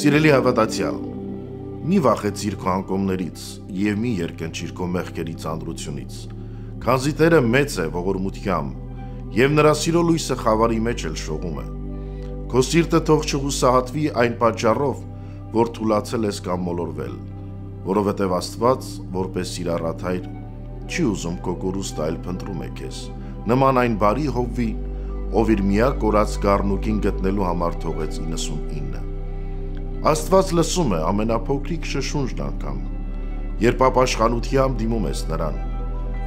Սիրելի հավատացյալ, մի վախեցիր քո անկումներից եւ մի երկնչիր քո մեղքերի ծանրությունից, քանզի Տերը մեծ է ողորմությամբ եւ նրա սիրո լույսը խավարի մեջ էլ շողում է։ Քո սիրտը թող չհուսահատվի այն պատճառով, որ թուլացել ես կամ մոլորվել, որովհետեւ Աստված, որպես իր առաթայր, չի ուզում քո կորուստը, այլ փնտրում է քեզ, նման այն բարի հովվի, ով իր միակ կորած գառնուկին գտնելու համար թողեց 99։ Աստված լսում է ամենափոքրիկ շշունջն անգամ, երբ ապաշխանությամբ դիմում ես նրան։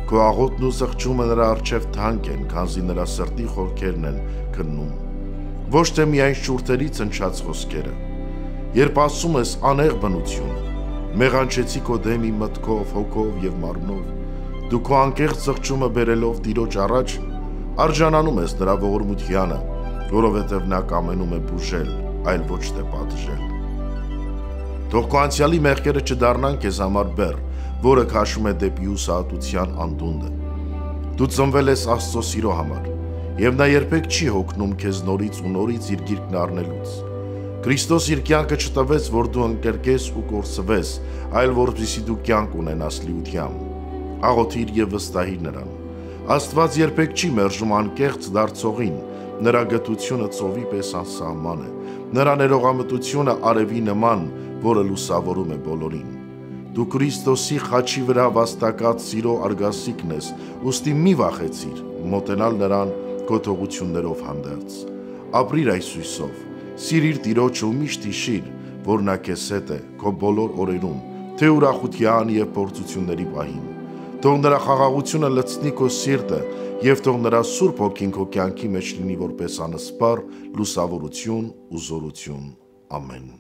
Քո աղոթն ու զղջումը նրա առջև թանկ են, քանզի նրա սրտի խորքերն են քննում, ոչ թե միայն շուրթերից ընչած խոսքերը։ Երբ ասում ես անեղ բնություն, մեղանչեցի քո դեմ իմ մտքով, հոգով եւ մարմնով, դու քո անկեղծ զղջումը բերելով Տիրոջ առաջ արժանանում ես նրա ողորմությանը, որովհետև նա կամենում է բուժել, այլ ոչ թե պատժել։ Թող քո անցյալի մեղքերը չդառնան քեզ համար բեռ, որը քաշում է դեպի հուսահատության անդունդը։ Դու ծնվել ես Աստծո սիրո համար, եւ նա երբեք չի հոգնում քեզ նորից ու նորից իր գիրկն առնելուց։ Քրիստոս իր կյանքը չտվեց, որ դու ընկերկես ու կորսվես, այլ որպեսզի դու կյանք ունենաս լիությամբ։ Աղոթիր եւ վստահիր նրան։ Աստված երբեք չի մերժում անկեղծ դարձողին, նրա գթությունը ծովի պես անսահման է, նրա ներողամտությունը արևի նման, որը լուսավորում է բոլորին։ Դու Քրիստոսի խաչի վրա վաստակած սիրո արգասիքն ես, ուստի մի վախեցիր, մոտենալ նրան քո թողություններով հանդերձ։ Ապրիր այս հույսով, սիրիր Տիրոջը ու միշտ հիշիր, որ նա քեզ հետ է քո բոլոր օրերում, թե ուրախության եւ փորձությունների պահին։ Թող նրա խաղաղությունը լցնի քո սիրտը եւ թող նրա Սուրբ Հոգին քո կյանքի մեջ լինի որպես անսպառ լուսավորություն ու զորություն։ Ամեն։